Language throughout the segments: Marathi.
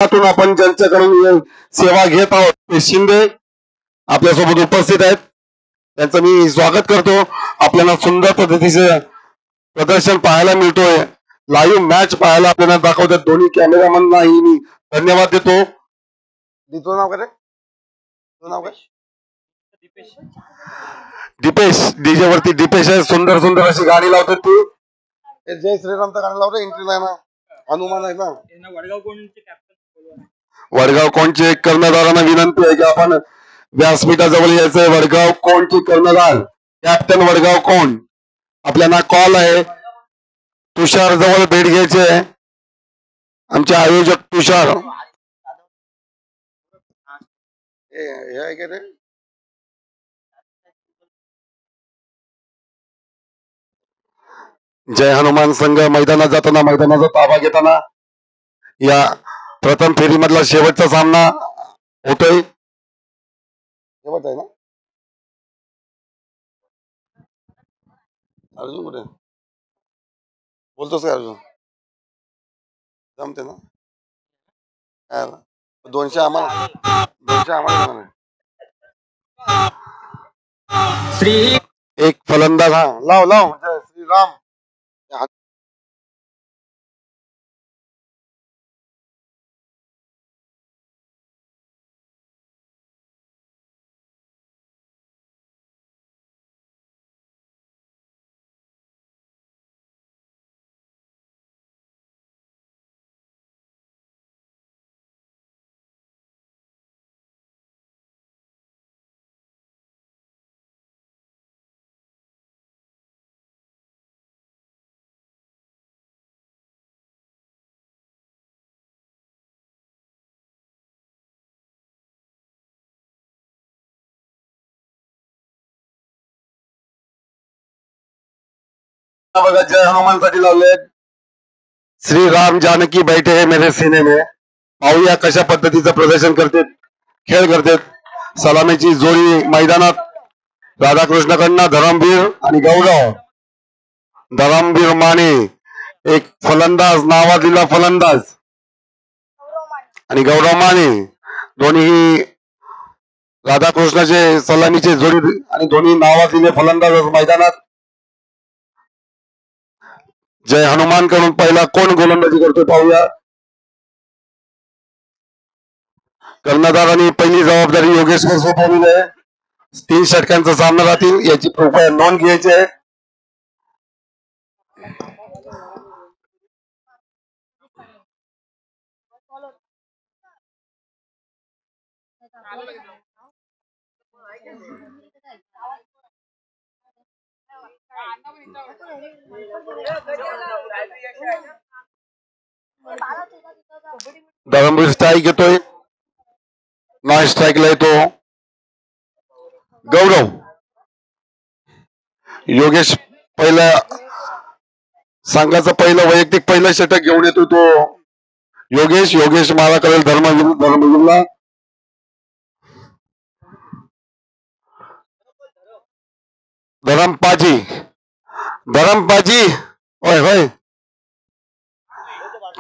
आपण ज्यांच्याकडून सेवा घेत आहोत ते शिंदे आपल्यासोबत उपस्थित आहेत. त्यांचं मी स्वागत करतो. आपल्याला सुंदर पद्धतीचं प्रदर्शन पाहायला मिळतोय. लाईव्ह मॅच पाहायला आपल्याला दाखवतात. दोन्ही कॅमेरामॅनलाही मी धन्यवाद देतो. तुझं नाव काय? दीपेश. डीजे वरती दीपेश आहे. सुंदर सुंदर अशी गाणी लावतात तू. जय श्रीरामचं गाणं लावलं. एंट्रीला आहे ना, हनुमान आहे ना. वडगाव कोणचे कर्णधारांना विनंती आहे की आपण व्यासपीठाजवळ यायचंय. वडगाव कोणचे कर्णधार कॅप्टन वडगाव कोण आपल्याला कॉल आहे. तुषार जवळ भेट घ्यायची आहे. आमचे आयोजक तुषार जय हनुमान संघ मैदानात जाताना, मैदानाचा ताबा घेताना या प्रथम फेरी मधला शेवटचा सामना होतोय. शेवट आहे ना. अर्जुन कुठे बोलतोस का? अर्जुन जमते ना. 200 आम्हाला, 200 आम्हाला. एक फलंदाज. हा लाव लाव. जय श्रीराम. बघा, जय हनुमान साठी लावले. श्री राम जानकी बैठे है मेरे सीने में. पाहूया कशा पद्धतीचं प्रदर्शन करते, खेळ करते. सलामीची जोडी मैदानात राधाकृष्णकडनं धरमवीर आणि गौरव. धरमवीर माने एक फलंदाज, नावाजलेला फलंदाज, आणि गौरव माने दोन्ही राधाकृष्णाचे सलामीचे जोडी आणि दोन्ही नावाजलेले फलंदाज मैदानात. जय हनुमान कडून पहिला कोण गोलंदाजी करतो पाहूया. कर्णधारांनी पहिली जबाबदारी योगेशवर सोपवलेली आहे. 3 षटकांचा सामना राहतील याची कृपया नोंद घ्यायची आहे. धरमवीर स्ट्राईक घेतोय. नॉन स्ट्राईकला येतो गौरव. योगेश पहिला संघाचं पहिलं वैयक्तिक पहिलं षटक घेऊन येतो तो योगेश मारा करेल धर्मवीरला. धरमपाजी होय होय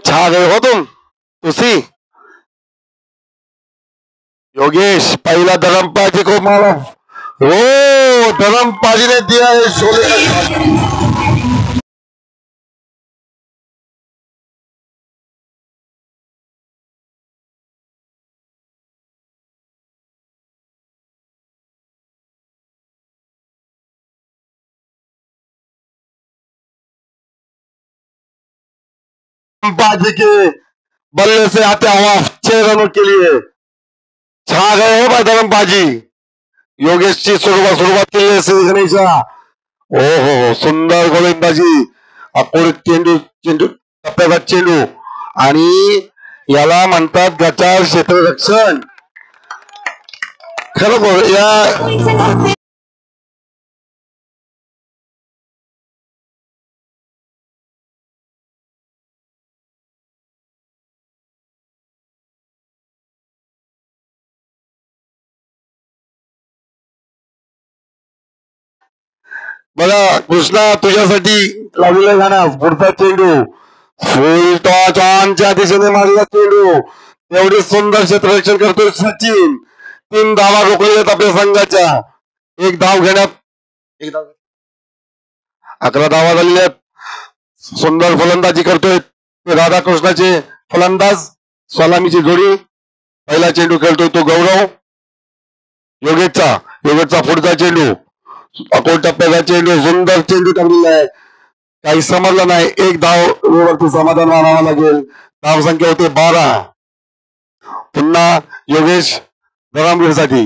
छा गए हो तुसी. योगेश पहिला धरमपाजी को मारा. हो, धरमपाजी ने दिया है शोले. धरमपाजी के बल्ले से आते हुआ 6 रनों के लिए छा गए हो भाई धरमपाजी. योगेशची सुरुवात केली गणेशा. हो हो, सुंदर गोलंदाजी. अपुरीत चेंडू टप्प्याचा चेंडू आणि याला म्हणतात गचाळ क्षेत्ररक्षण. खरं या बघा कृष्णा, तुझ्यासाठी लावलेलं गाणं पुढचा चेंडू फुल टॉच ऑनच्या दिशेने मारलेला चेंडू एवढी सुंदर क्षेत्ररक्षण करतोय सचिन. 3 धावा रोखलेल्या आहेत आपल्या संघाच्या. एक धाव घेण्यात 11 धावा झालेल्या आहेत. सुंदर फलंदाजी करतोय राधाकृष्णाचे फलंदाज. सलामीची जोडी. पहिला चेंडू खेळतोय तो गौरव. योगेशचा पुढचा चेंडू. अकोल टप्प्याचा चेंडू. सुंदर चेंडू टाकलेला आहे. काही समजलं नाही. एक धाव वरती समाधान मानावं लागेल. धाव संख्या होते 12. पुन्हा योगेश धरमवीरसाठी.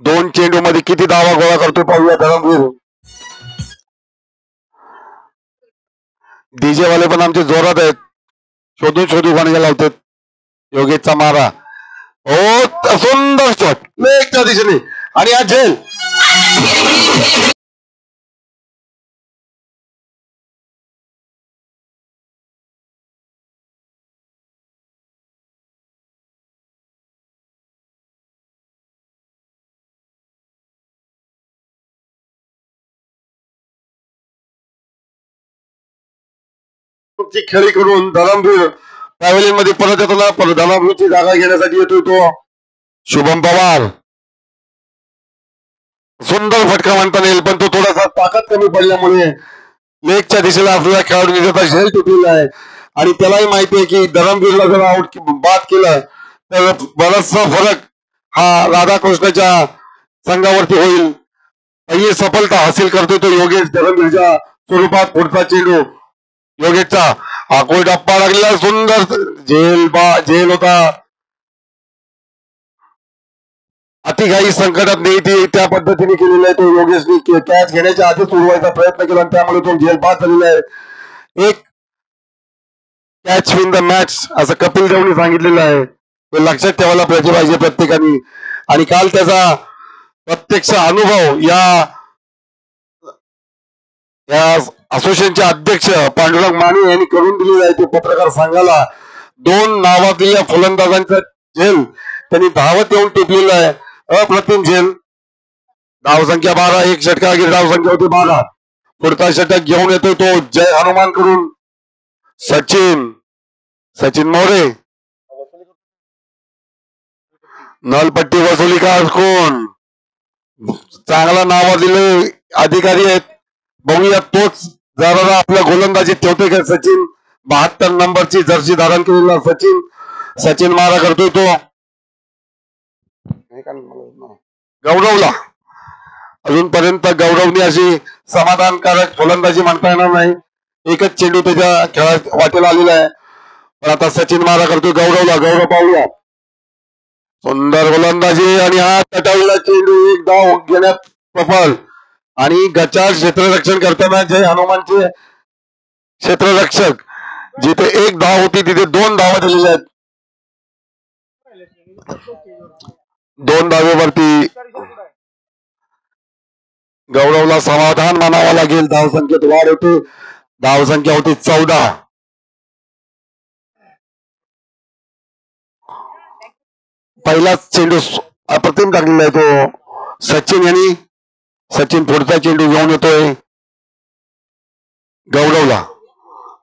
2 चेंडू मध्ये किती धावा गोळा करतोय पाहूया धरमवीर. डीजे वाले पण आमचे जोरात आहेत. शोधून गाणे लावतात. योगेशचा मारा. हो सुंदर शॉट लेगच्या दिशेने आणि हा झेल. खेळी करून धरमवीर ट्रॅव्हलिंग मध्ये परत येतो. परत धरमवीरची जागा घेण्यासाठी येतोय तो शुभम पवार. सुंदर फटका म्हणता येईल पण तो थोडासा ताकद कमी पडल्यामुळे लेगच्या दिशेला आपल्याला खेळाडू त्याचा झेल तुटलेला आहे. आणि त्यालाही माहिती आहे की धरमवीरला जर आउट बाद केलं तर बराचसा फरक हा राधाकृष्णाच्या संघावरती होईल. पहिली सफलता हासिल करतोय तो योगेश धरमवीरच्या स्वरूपात. पुढचा चेंडू योगेशचा. अकोल टप्पा लागलेला. सुंदर झेल होता. अतिघाई संकटात नाही ती त्या पद्धतीने केलेला आहे तो योगेशने. कॅच घेण्याच्या आधीच उडवायचा प्रयत्न केला आणि त्यामुळे तो झेल बाद झालेला आहे. एक कॅच विन द मॅच असं कपिल देवने सांगितलेलं आहे. ते लक्षात ठेवायला पाहिजे प्रत्येकाने. आणि काल त्याचा प्रत्यक्ष अनुभव या असोसिएशनचे अध्यक्ष पांडुरंग माने यांनी करून दिलेला आहे. ते पत्रकार संघाला 2 नावाजलेल्या फलंदाजांचा झेल त्यांनी धावत येऊन टिपलेला आहे. अप्रतिम झेल. धाव संख्या 12. एक षटका धाव संख्या होती 12. पुढचा षटक घेऊन येतोय तो जय हनुमान करून सचिन मोरे. नलपट्टी वसुली का कोण चांगला नावाजलेले अधिकारी आहेत. बघूया तोच जरा आपल्या गोलंदाजीत ठेवतोय का सचिन. 72 नंबरची जर्सी धारण केलेला सचिन मारा करतोय तो गौरवला. अजूनपर्यंत गौरवने अशी समाधानकारक फलंदाजी म्हणता येणार नाही. एकच चेंडू त्याच्या खेळात वाटेला आलेला आहे. पण आता सचिन मारा करतोय गौरवला. गौरव पाहूया. सुंदर गोलंदाजी आणि हा तटावलेला चेंडू. एक धाव घेण्यात सफल. आणि गचाळ क्षेत्ररक्षण करताना जय हनुमानचे क्षेत्ररक्षक जिथे एक धाव होती तिथे 2 धावा दिलेल्या आहेत. 2 धावेवरती गौरवला समाधान मानावं लागेल. धावसंख्येत वाढ होते. धावसंख्या होती 14. पहिलाच चेंडू अप्रतिम टाकलेला आहे तो सचिन यांनी. सचिन पुढचा चेंडू घेऊन येतोय गौरवला.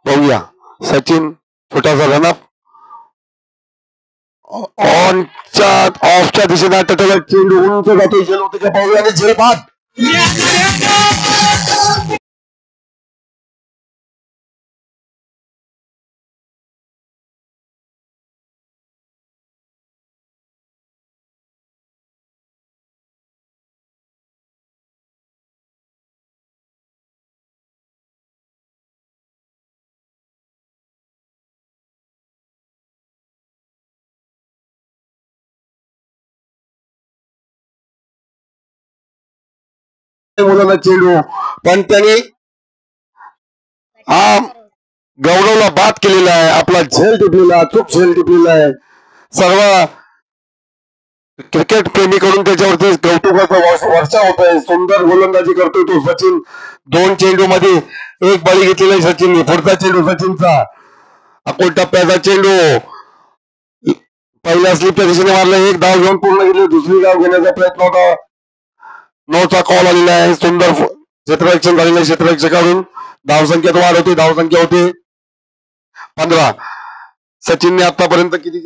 पाहूया सचिन छोटासा रनअप. ऑफच्या दिशेने त्याला चेंडू उंच जातो. झेल होते का पाहूया. आणि झेल बाद. मुलांना चेंडू पण त्याने हा गौरवला बाद केलेला आहे. आपला झेल टिपलेला. अचूक झेल टिपलेला आहे. सर्व क्रिकेट प्रेमीकडून त्याच्यावरती कौतुकाचा वर्षा होत आहे. सुंदर गोलंदाजी करतोय तो सचिन. 2 चेंडू मध्ये एक बळी घेतलेला आहे सचिनने. पुढचा चेंडू सचिनचा. अकोल टप्प्याचा चेंडू. पहिल्या स्लिपच्या दिशेने मारला. एक धाव घेऊन पूर्ण केली. दुसरी धाव घेण्याचा प्रयत्न होता. 9चा कॉल आलेला आहे. सुंदर क्षेत्ररक्षण झालेलं आहे क्षेत्ररक्षकाकडून. धावसंख्येत वाढ होते. धावसंख्या होते 15. सचिनने आतापर्यंत किती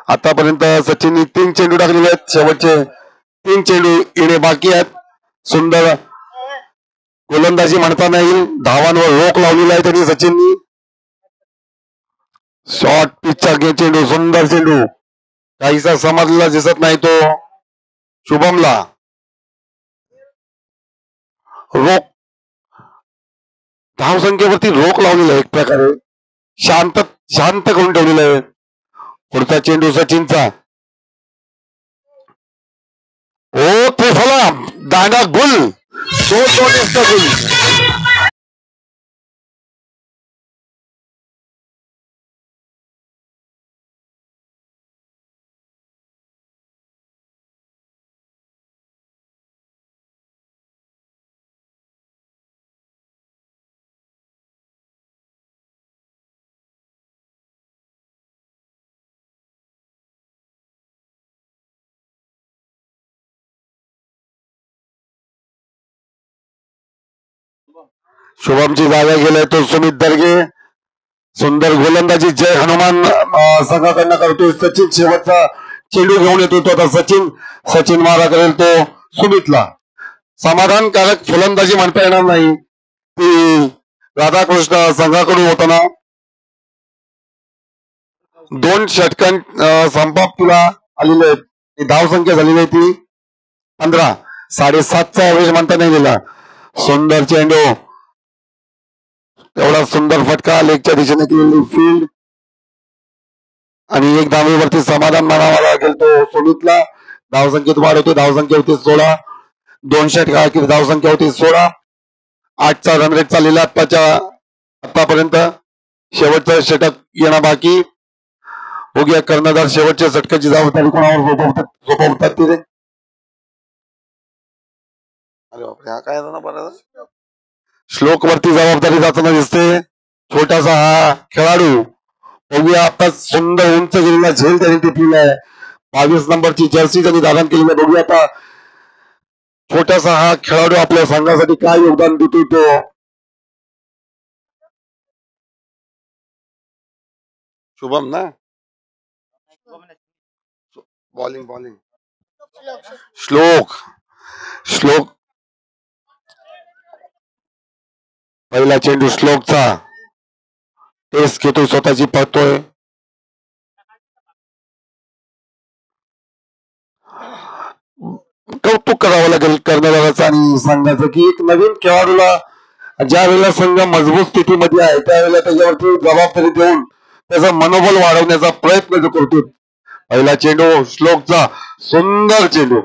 आतापर्यंत सचिनने 3 चेंडू टाकलेले आहेत. शेवटचे 3 चेंडू येणे बाकी आहेत. सुंदर गोलंदाजी म्हणता येईल. धावांवर रोख लावलेला आहे त्यांनी सचिननी. शॉर्ट पिचचा चेंडू, सुंदर चेंडू, काहीसा समजला दिसत नाही तो शुभमला. रोख धावसंख्येवरती रोख लावलेला आहे एक प्रकारे. शांत करून ठेवलेलं आहे. पुढचा चेंडू सचिनचा. ओ तो झाला दांडा गुल. गुल. शुभमची जागा गेलाय तो सुमित दर्गे. सुंदर गोलंदाजी जय हनुमान संघाकडनं करतोय. सचिन शेवटचा चेंडू घेऊन येतो तो आता. सचिन मारा करेल तो सुमितला. समाधानकारक फलंदाजी म्हणता येणार नाही ती राधाकृष्ण संघाकडून होताना. 2 षटकां संपाप्तीला आलेले आहेत. धावसंख्या झालेली आहे ती 15. 7.5चा ॲव्हरेज म्हणता नाही दिला. सुंदर चेंडू, एवढा सुंदर फटका लेगच्या दिशेने केलेली फील्ड आणि एक धावेवरती समाधान मानावा लागेल तो सुमितला. धावसंख्येत वाढ होते. धावसंख्या होती 16. 2 षटका धावसंख्या होती 16. 8चा रन रेट चाललेला आतापर्यंत. शेवटचं षटक येणं बाकी. बघूया कर्णधार शेवटच्या षटकाची जबाबदारी कोणावर सोपवतात ते. अरे बापरे, हा काय झाला बरं. श्लोक वरती जबाबदारी जाताना दिसते. छोटासा हा खेळाडू. बघूया आता सुंदर उंच गेलेला झेल त्यांनी टिपलेला आहे. 22 नंबरची जर्सी त्यांनी धारण केलेली आहे. बघूया आता छोटासा हा खेळाडू आपल्या संघासाठी काय योगदान देतो तो. शुभम ना. बॉलिंग श्लोक पहिला चेंडू श्लोकचा. टेस्ट घेतोय, स्वतःची पळतोय. कौतुक करावं लागेल कर्णधाराचं आणि संघाचं की एक नवीन खेळाडूला ज्या वेळेला संघ मजबूत स्थितीमध्ये आहे त्यावेळेला त्याच्यावरती जबाबदारी देऊन त्याचं मनोबल वाढवण्याचा प्रयत्न करतो. पहिला चेंडू श्लोकचा, सुंदर चेंडू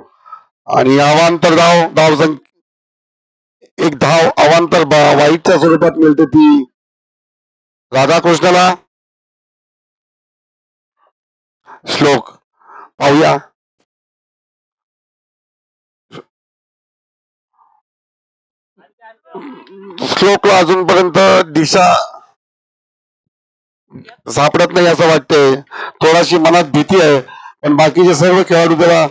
आणि अवांतर धाव एक धाव अवांतर वाईटच्या स्वरूपात मिळते ती राधाकृष्णाला. श्लोक पाहूया. श्लोकला अजूनपर्यंत दिशा सापडत नाही असं वाटतंय. थोडाशी मनात भीती आहे, पण बाकीचे सर्व खेळाडू त्याला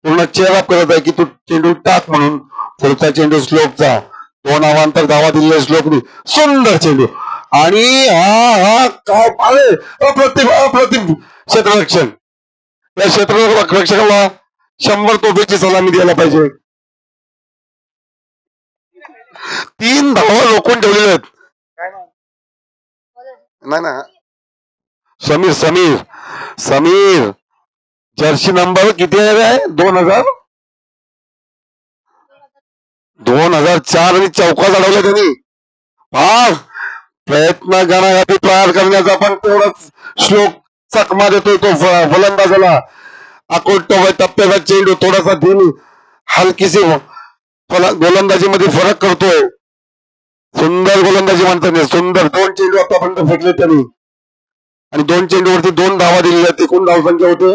पूर्ण चेअरअप करत आहे की तू चेंडू टाक म्हणून. पुढचा चेंडू श्लोकचा. 2 अवांतर धावा दिलेल्या श्लोकनी. सुंदर चेंडू आणि हा काय अरे अप्रतिम क्षेत्ररक्षण. या क्षेत्ररक्षकाला 100 तोफेची सलामी द्यायला पाहिजे. 3 धावा रोखून ठेवलेल्या आहेत. नाही ना. समीर जर्सी नंबर किती आहे. 2004 आणि चौका चढवला त्यांनी. प्रयत्न गणासाठी तयार करण्याचा पण तेवढाच श्लोक चकमा देतोय तो फलंदाजाला. अकोट टप्प्याचा चेंडू थोडासा धीमी हलकीशी गोलंदाजीमध्ये फरक करतोय. सुंदर गोलंदाजी म्हणतात. सुंदर 2 चेंडू आतापर्यंत फेकले त्यांनी आणि 2 चेंडूवरती 2 धावा दिलेल्या आहेत. एकूण धावसंख्या होते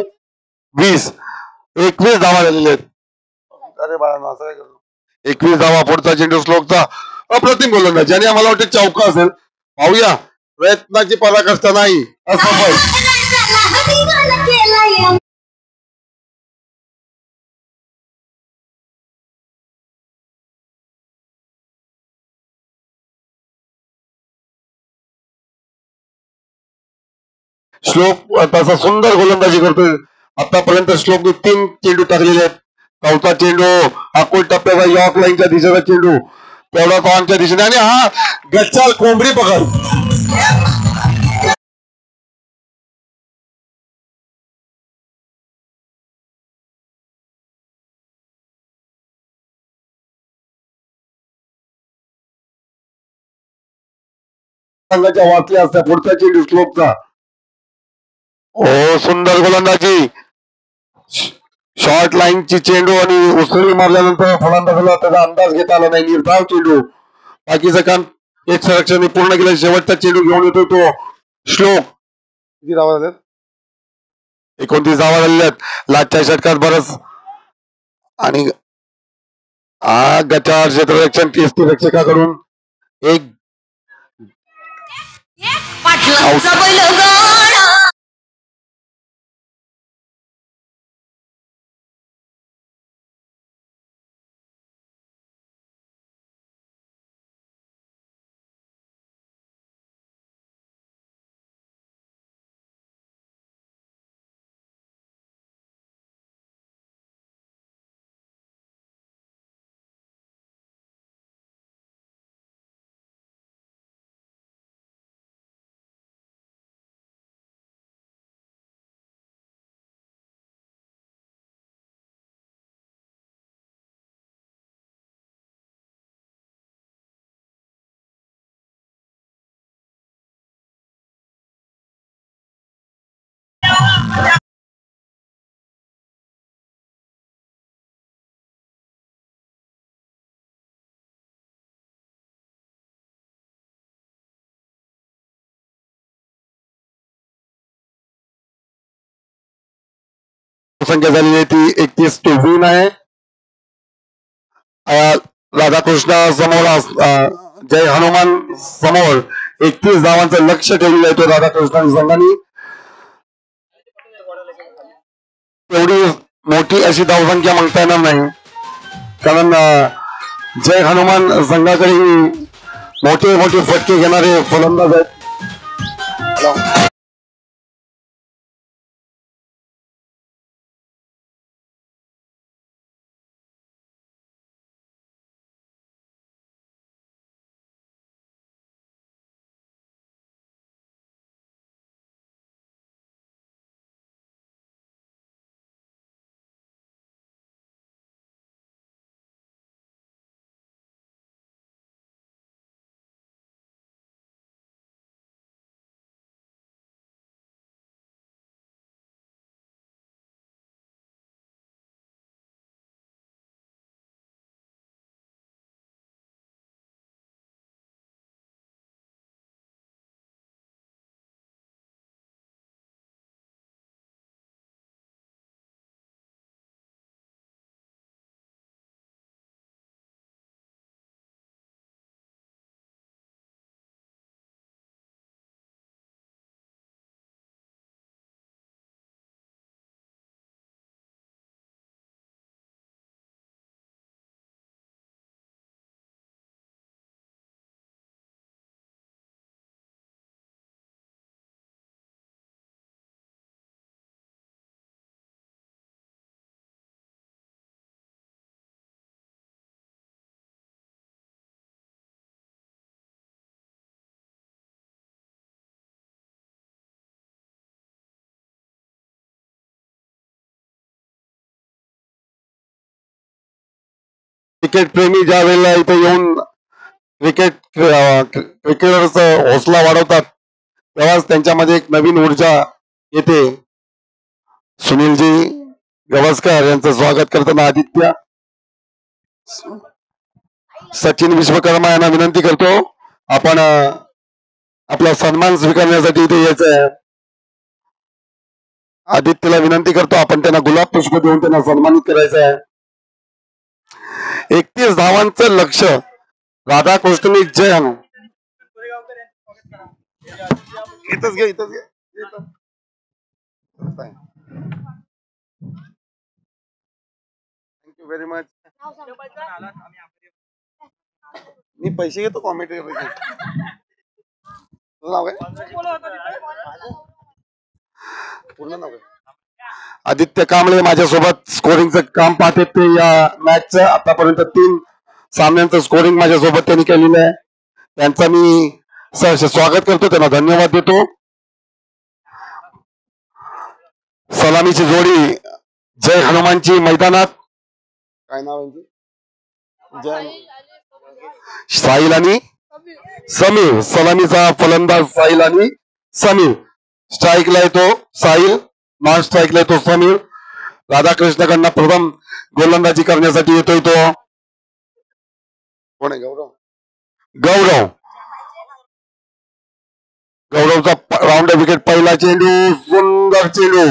21 धावा झालेल्या आहेत. अरे बाळा असं काय करतो. 21 धावा. पुढचा चेंडू श्लोकचा. अप्रतिम गोलंदाजी आणि आम्हाला वाटतं चौका असेल. पाहूया. प्रयत्नाची पराकाष्ठा नाही असं श्लोक तसा सुंदर गोलंदाजी करतोय. आतापर्यंत श्लोकने 3 चेंडू टाकलेले आहेत. चौथा चेंडू अकोट टप्प्याचा यॉर्क लाईनच्या दिशेचा चेंडू तेवढा कॉनच्या दिशेने आणि हा गच्चाल कोंबडी पकड. संघाच्या वाचल्या असत्या. पुढचा चेंडू श्लोकचा. हो सुंदर गोलंदाजी. शॉर्ट लाईनची चेंडू आणि उसळी मारल्यानंतर फलंदाजाला त्याचा अंदाज घेता आला नाही. निर्धाव चेंडू. बाकीचं काम एक संरक्षण पूर्ण केलं. शेवटचा चेंडू घेऊन येतो तो श्लोक. किती धावा झाल्यात? 29 धावा झालेल्या आहेत. लाटच्या षटकात बरंच आणि गचाळ क्षेत्ररक्षण टेस्टी रक्षकाकडून एक संख्या झालेली आहे ती 31 टू विन आहे. राधाकृष्ण समोर जय हनुमान समोर 31 धावांचं लक्ष ठेवलेलं आहे तो राधाकृष्ण संघाने. तेवढी मोठी अशी धावसंख्या म्हणता येणार नाही कारण जय हनुमान संघाकडे मोठे मोठे फटके घेणारे फलंदाज आहेत. क्रिकेट प्रेमी ज्या वेळेला इथे येऊन क्रिकेटरचा हौसला वाढवतात तेव्हाच त्यांच्यामध्ये एक नवीन ऊर्जा येते. सुनीलजी गवस्कर यांचं स्वागत करताना आदित्य सचिन विश्वकर्मा यांना विनंती करतो आपण आपला सन्मान स्वीकारण्यासाठी इथे यायचं आहे. आदित्यला विनंती करतो आपण त्यांना गुलाब पुष्प देऊन त्यांना सन्मानित करायचं आहे. 31 धावांचं लक्ष राधाकृष्णनी जय हनु. इथंच घे इथंच घे. Thank you very much. मी पैसे घेतो कॉमेंट तुझं नाव काय? पूर्ण नाव काय? आदित्य कांबळे माझ्यासोबत स्कोरिंगचं काम पाहते ते या मॅचचं आतापर्यंत 3 सामन्यांचं स्कोरिंग माझ्यासोबत त्यांनी केलेलं आहे. त्यांचा मी सहर्ष स्वागत करतो, त्यांना धन्यवाद देतो. सलामीची जोडी जय हनुमानची मैदानात काय नाव आहे? जय साहिल आणि समीर. सलामीचा फलंदाज साहिल आणि समीर. स्ट्राईकला येतो साहिल, नॉन स्ट्राईकला येतो समीर. राधाकृष्णकडनं प्रथम गोलंदाजी करण्यासाठी येतोय तो कोण आहे? गौरव. गौरव गौरवचा राऊंड विकेट. पहिला चेंडू, सुंदर चेंडू,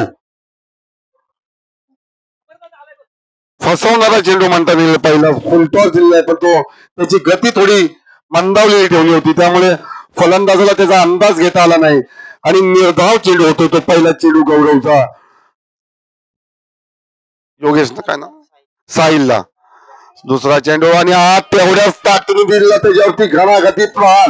फसवणारा चेंडू म्हणता येईल. पहिला फुलटॉस दिलेला आहे, पण तो त्याची गती थोडी मंदावलेली ठेवली होती, त्यामुळे फलंदाजाला त्याचा अंदाज घेता आला नाही आणि निर्धाव चेंडू होतो तो पहिला चेंडू गौरवचा. योगेश काय ना साहिलला दुसरा चेंडू आणि आत तेवढ्याच ताकदीने दिलेला त्याच्यावरती घणाघाती प्रहार.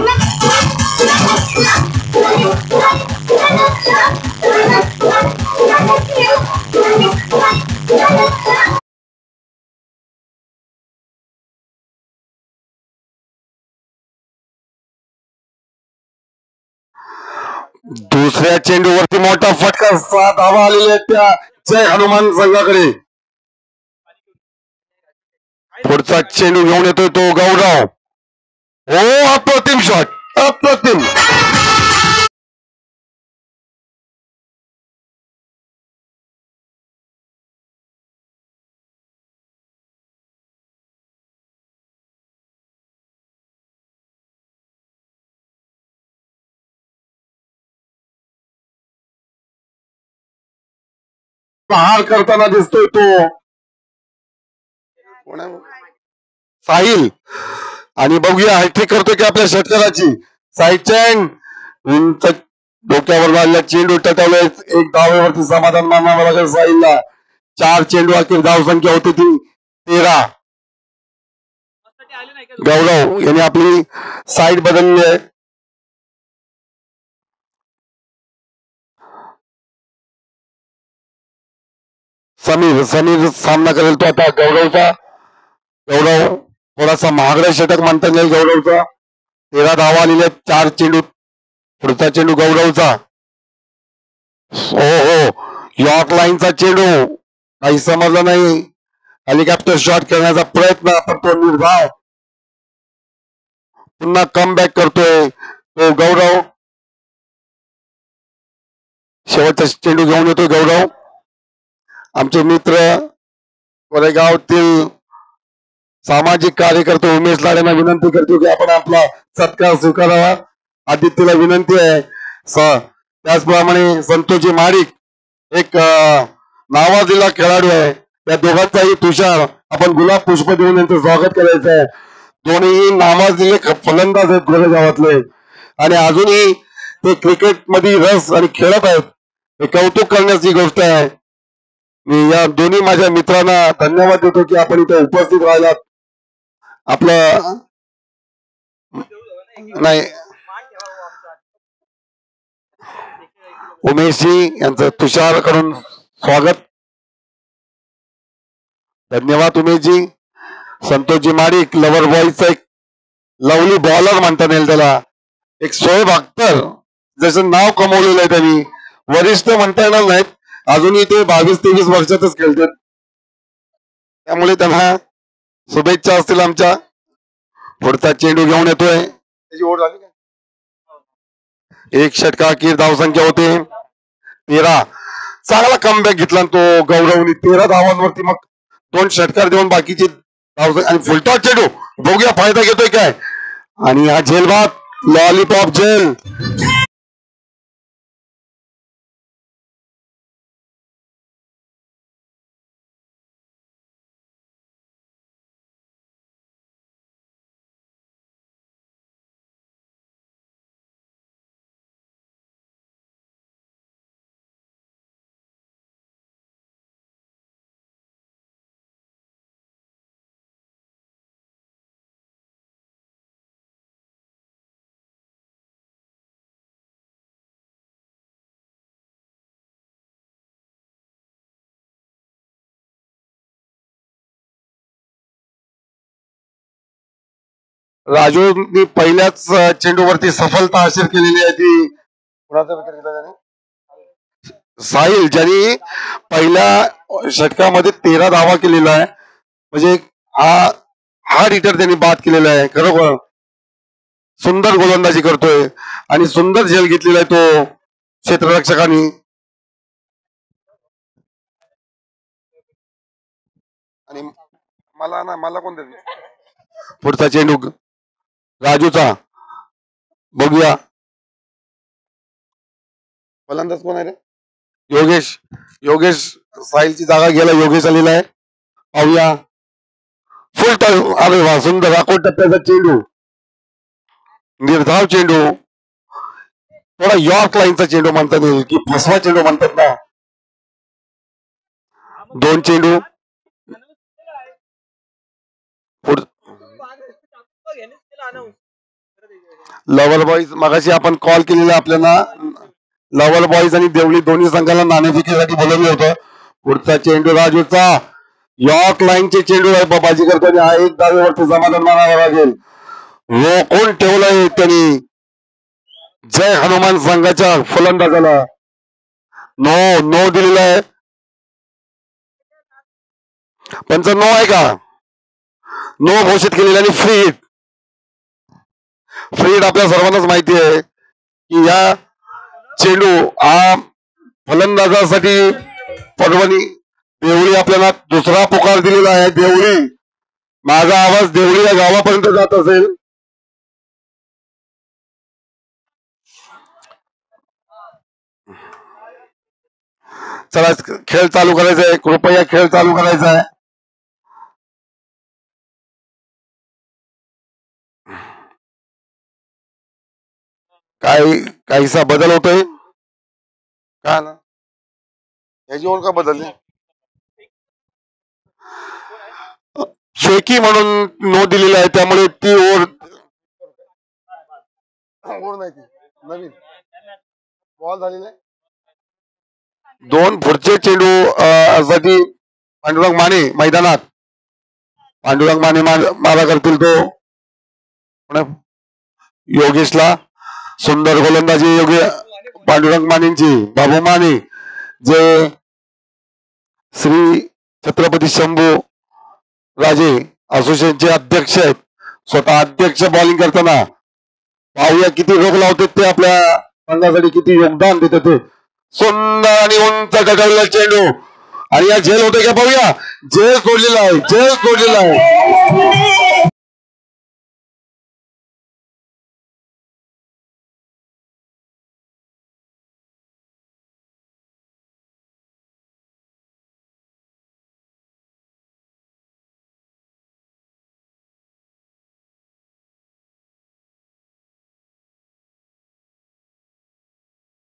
दुसऱ्या चेंडूवरती मोठा फटका. 7 धावा आलेल्या आहेत त्या जय हनुमान संघाकडे. पुढचा चेंडू घेऊन येतोय तो गौरव. हो, अप्रतिम शॉट, अप्रतिम. प्रहार करताना दिसतोय तो साहिल. आणि बघूया हॅट्रिक करतोय की आपल्या षटकाराची. साईड चेंड, डोक्यावर आलेला चेंडू टटवले. 1 धावेवरती समाधान मानावं लागेल साहिलला. 4 चेंडू अखेर धाव संख्या होती ती 13. गौरव यांनी आपली साईड बदलली आहे. समीर समीर सामना करेल तो आता गौरवचा. गौरव थोडासा महागडा षटक म्हणता येईल गौरवचा. 13 धावा आलेल्या, 4 चेंडू. पुढचा चेंडू गौरवचा. हो हो, यॉर्क लाईनचा चेंडू. काही समजलं नाही. हेलिकॉप्टर शॉट करण्याचा प्रयत्न, पण तो निर्धाव. पुन्हा कम बॅक करतोय तो गौरव. शेवटचा चेंडू घेऊन येतोय गौरव. आमचे मित्र कोरेगावतील सामाजिक कार्यकर्ते उमेश लाडेंना विनंती करतो की आपण आपला सत्कार स्वीकारावा. आदित्यला विनंती आहे. त्याचप्रमाणे संतोषजी माडिक एक नावाजलेला खेळाडू आहे. त्या दोघांचाही तुषार आपण गुलाब पुष्प देऊन यांचं स्वागत करायचं आहे. दोन्ही नावाजलेले फलंदाज आहेत गोरेगावातले आणि अजूनही ते क्रिकेट मध्ये रस आणि खेळत आहेत. हे कौतुक करण्याची गोष्ट आहे. मी या दोन्ही माझ्या मित्रांना धन्यवाद देतो की आपण इथे उपस्थित राहिलात. आपलं नाही, उमेशजी यांचं तुषार कडून स्वागत. धन्यवाद उमेशजी. संतोषजी माडिक लवर बॉयचा एक लवली बॉलर म्हणता येईल त्याला. एक शोएब अख्तर जसं नाव कमवलेलं आहे त्यांनी. वरिष्ठ म्हणता येणार नाहीत, अजूनही ते 22-23 वर्षातच खेळतात. त्यामुळे त्यांना शुभेच्छा असतील आमच्या. पुढचा चेंडू घेऊन येतोय. त्याची ओढ झाली का? 1 षटका अखेर धावसंख्या होते 13. चांगला कमबॅक घेतला तो गौरवनी. 13 धावांवरती मग 2 षटकार देऊन बाकीचे धाव आणि फुलटॉस चेंडू. बघूया फायदा घेतोय काय. आणि हा झेलबाद लॉलीपॉप झेल. राजूनी पहिल्याच चेंडूवरती सफलता हासिल केलेली आहे ती कुणाचा विकेट घेतला त्याने? साहिल, ज्यांनी पहिल्या षटकामध्ये 13 धावा केलेला आहे. म्हणजे हा हार्ड हिटर त्यांनी बाद केलेला आहे. खरोखर सुंदर गोलंदाजी करतोय आणि सुंदर झेल घेतलेला आहे तो क्षेत्ररक्षकांनी. आणि मला कोण पुढचा चेंडू राजूचा, बघूया फलंदाज कोण आहे रे? योगेश. योगेश साहिलची जागा गेला, योगेश आलेला आहे. पाहूया फुल टर्न. अरे वा, सुंदर अकोट टप्प्याचा चेंडू, निर्धाव चेंडू, थोडा यॉर्क लाईनचा चेंडू म्हणतात येईल की फसवा चेंडू म्हणतात ना. दोन चेंडू लवर बॉईज मगाशी आपण कॉल केलेला आपल्याला. लवर बॉईज आणि देवळी दोन्ही संघाला नाणेफेकीसाठी बोलवलं होतं. पुढचा चेंडू राजूचा, यॉर्क लाईनचे चेंडू आहे बाबाजी करतो. हा एक धावेवरती समाधान मानावं लागेल. रोखून ठेवलंय त्यांनी जय हनुमान संघाच्या फलंदाजाला. नो नो दिलेला आहे. पंच नो आहे का? नो घोषित केलेला आणि फ्री हिट. फ्री हिट आपल्या सर्वांनाच माहिती आहे की या चेंडू हा फलंदाजासाठी पर्वणी. देवळी आपल्याला दुसरा पुकार दिलेला आहे. देवळी, माझा आवाज देवळी या गावापर्यंत जात असेल. चला खेळ चालू करायचा आहे, कृपया खेळ चालू करायचा आहे. काहीसा बदल होतोय का ना? याची ओळख का बदलली? शेकी म्हणून नो दिलेला आहे, त्यामुळे ती ओव्हर नाही, नवीन बॉल झालेला आहे. दोन पुढचे चेंडू साठी पांडुरंग माने मैदानात. पांडुरंग माने मारा करतील तो योगेशला. सुंदर गोलंदाजी योग्य पांडुरंग मानेंची. बाबू माने जे श्री छत्रपती शंभू राजे असोसिएशनचे अध्यक्ष आहेत, स्वतः अध्यक्ष बॉलिंग करताना. पाहूया किती रोग लावतात ते, आपल्या संघासाठी किती योगदान देतात ते. सुंदर आणि उंच गटावलेला चेंडू आणि या झेल होते का पाहूया. झेल सोडलेला आहे, झेल सोडलेला आहे.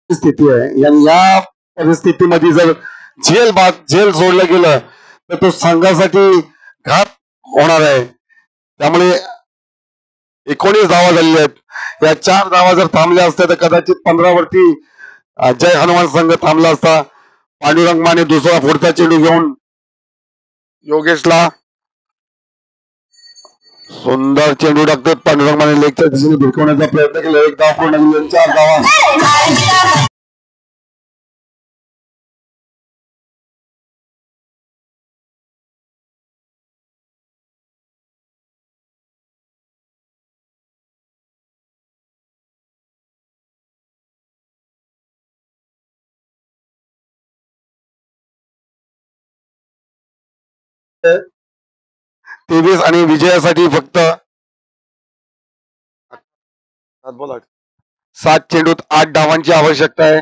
स्थिती आहे आणि या परिस्थितीमध्ये जर झेल सोडलं गेलं तर तो संघासाठी घात होणार आहे. त्यामुळे 19 धावा झालेल्या आहेत. या 4 धावा जर थांबल्या असत्या तर कदाचित 15 वरती जय हनुमान संघ थांबला असता. पांडुरंग माने दुसरा पुढचा चेंडू घेऊन योगेशला. सुंदर चेंडू टाकतो पांडुरंग माने, लेगच्या दिशेने भिरकवण्याचा प्रयत्न केला. एक धाव पूर्ण केली, 4 धावा. तेवीस आणि विजयासाठी फक्त 7 चेंडूत 8 धावांची आवश्यकता आहे.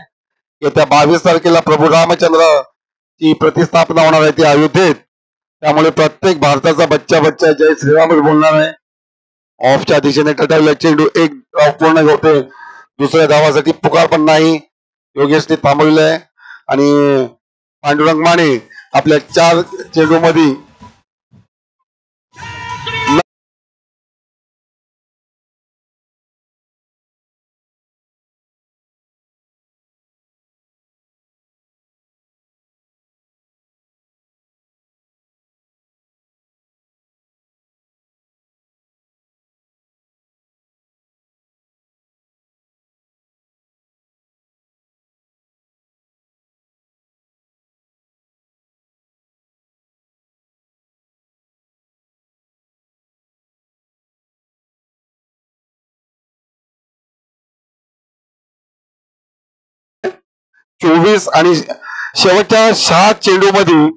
येत्या 22 तारखेला प्रभू रामचंद्र ची प्रतिस्थापना होणार आहे ती अयोध्येत. त्यामुळे प्रत्येक भारताचा बच्चा जय श्रीरामच बोलणार आहे. ऑफच्या दिशेने टटावलेला चेंडू एक धाव पूर्ण होते. दुसऱ्या धावासाठी पुकार पण नाही, योगेशने थांबवलेला आहे. आणि पांडुरंग माने आपल्या 4 चेंडू मध्ये 24 आणि शेवटच्या 6 चेंडूमध्ये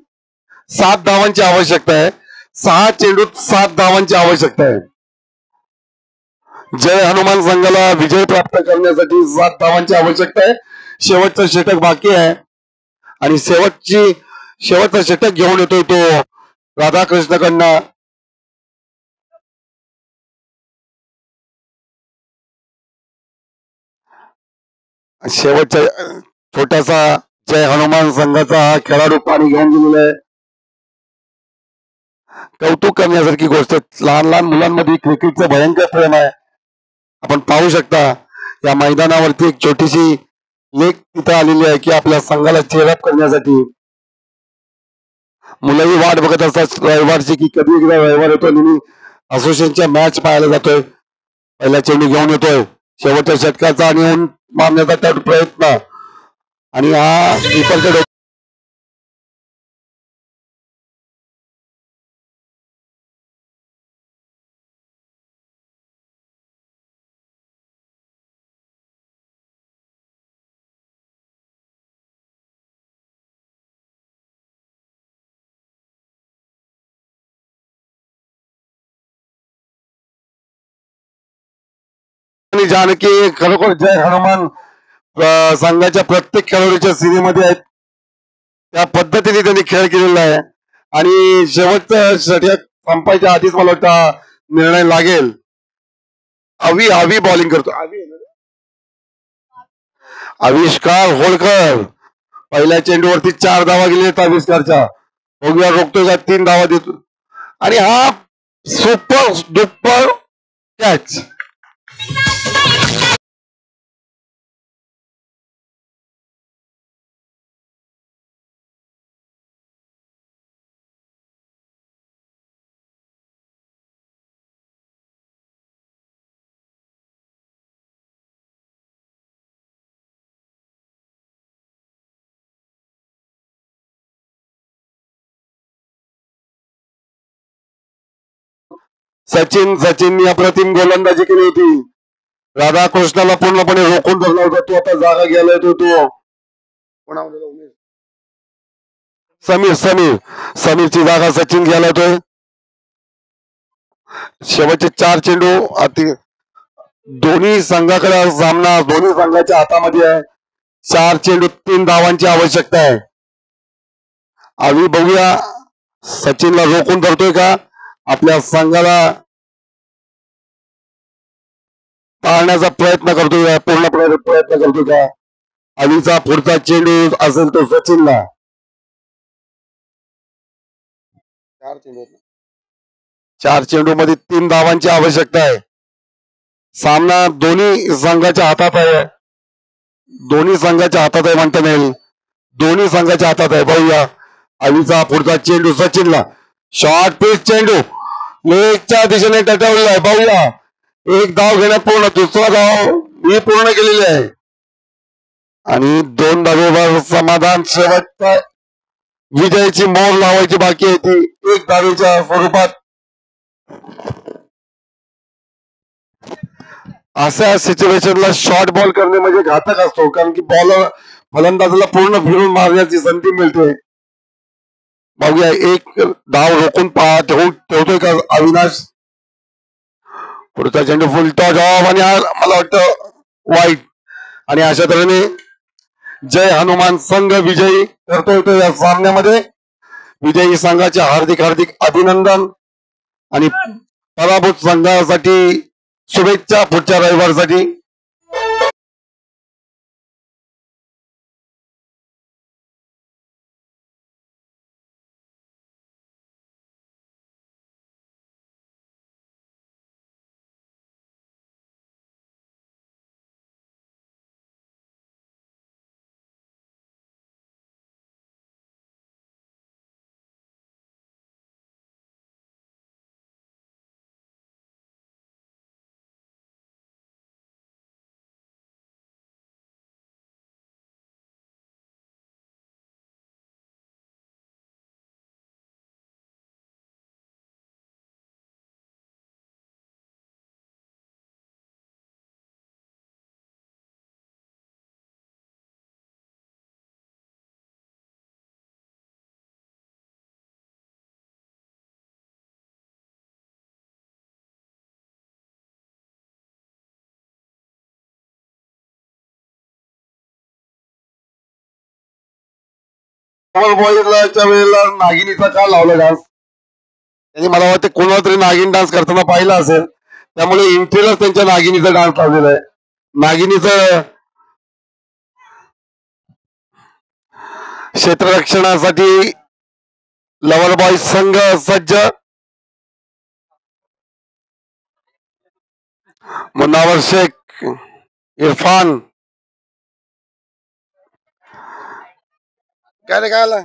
7 धावांची आवश्यकता आहे. 6 चेंडूत 7 धावांची आवश्यकता आहे. जय हनुमान संघाला विजय प्राप्त करण्यासाठी 7 धावांची आवश्यकता आहे. शेवटचं षटक बाकी आहे आणि शेवटचं षटक घेऊन येतोय तो राधाकृष्णकडनं. शेवटचा छोटासा जय हनुमान संघाचा खेळाडू पाणी घेऊन गेलेला आहे. कौतुक करण्यासारखी गोष्ट. लहान लहान मुलांमध्ये क्रिकेटचं भयंकर प्रेम आहे. आपण पाहू शकता या मैदानावरती एक छोटीशी लेख तिथे आलेली आहे की आपल्या संघाला चेअरअप करण्यासाठी. मुलंही वाट बघत असतात रविवारची की कधी एकदा रविवार येतो आणि असोसिएशनच्या मॅच पाहायला जातोय. पहिला चेंडू घेऊन येतोय शेवटच्या षटकाचा आणि मारण्याचा त्या प्रयत्न आणि हा कीपरच्या जानकी खरोखर जय हनुमान संघाच्या प्रत्येक खेळाडूच्या सिरीमध्ये आहेत. त्या पद्धतीने त्यांनी खेळ केलेला आहे आणि शेवटचं षटक संपायच्या आधीच मला वाटतं निर्णय लागेल. आवी बॉलिंग करतो. आविष्कार होळकर पहिल्या चेंडूवरती 4 धावा गेले आविष्कारच्या. बघूया रोखतोय का 3 धावा देतो आणि हा सुपर डुपर कॅच. सचिन अप्रतिम गोलंदाजी केली होती. राधाकृष्णाला पूर्णपणे रोखून धरला होता. तो आता जागा घ्यायला येतो. तो समीरची जागा सचिन घ्यायला येतोय. शेवटचे 4 चेंडू दोन्ही संघाकडे सामना दोन्ही संघाच्या हातामध्ये आहे. 4 चेंडू 3 धावांची आवश्यकता आहे. आम्ही बघूया सचिनला रोखून धरतोय का आपल्या संघाला टाळण्याचा प्रयत्न करतोय पूर्ण प्रयत्न करतोय का. अलीचा पुढचा चेंडू असेल तो सचिनला. 4 चेंडू मध्ये 3 धावांची आवश्यकता आहे. सामना दोन्ही संघाच्या हातात आहे. दोन्ही संघाच्या हातात आहे म्हणता येईल. दोन्ही संघाच्या हातात आहे. बघूया अलीचा पुढचा चेंडू सचिनला. शॉर्ट पिच चेंडू लेगच्या दिशेने टटवलेला आहे. बघूया एक धाव घेण्यात पूर्ण. दुसरा धाव ही पूर्ण केलेली आहे आणि 2 धावेवर समाधान. शेवटचा विजयाची मोर लावायची बाकी आहे ती 1 धावेच्या स्वरूपात. अशा सिच्युएशनला शॉर्ट बॉल करणे म्हणजे घातक असतो कारण की फलंदाजाला पूर्ण फिरून मारण्याची संधी मिळते. बघूया एक धाव रोखून ठेवतोय का अविनाश. पुढचा चेंडू फुलटॉ जॉब आणि मला वाटतं वाईट आणि अशा तऱ्हेने जय हनुमान संघ विजयी करतोय या सामन्यामध्ये. विजयी संघाचे हार्दिक अभिनंदन आणि पराभूत संघासाठी शुभेच्छा पुढच्या रविवारसाठी. बॉईजच्या वेळेला नागिनीचा का लावला डान्स त्यांनी मला वाटतं कोणाला तरी नागिन डान्स करताना पाहिला असेल त्यामुळे इंट्रीला त्यांच्या नागिनीचा डान्स लावलेला आहे नागिनीचं क्षेत्ररक्षणासाठी लवर बॉय संघ सज्ज मुन्नावर शेख इरफान काय रे काय आला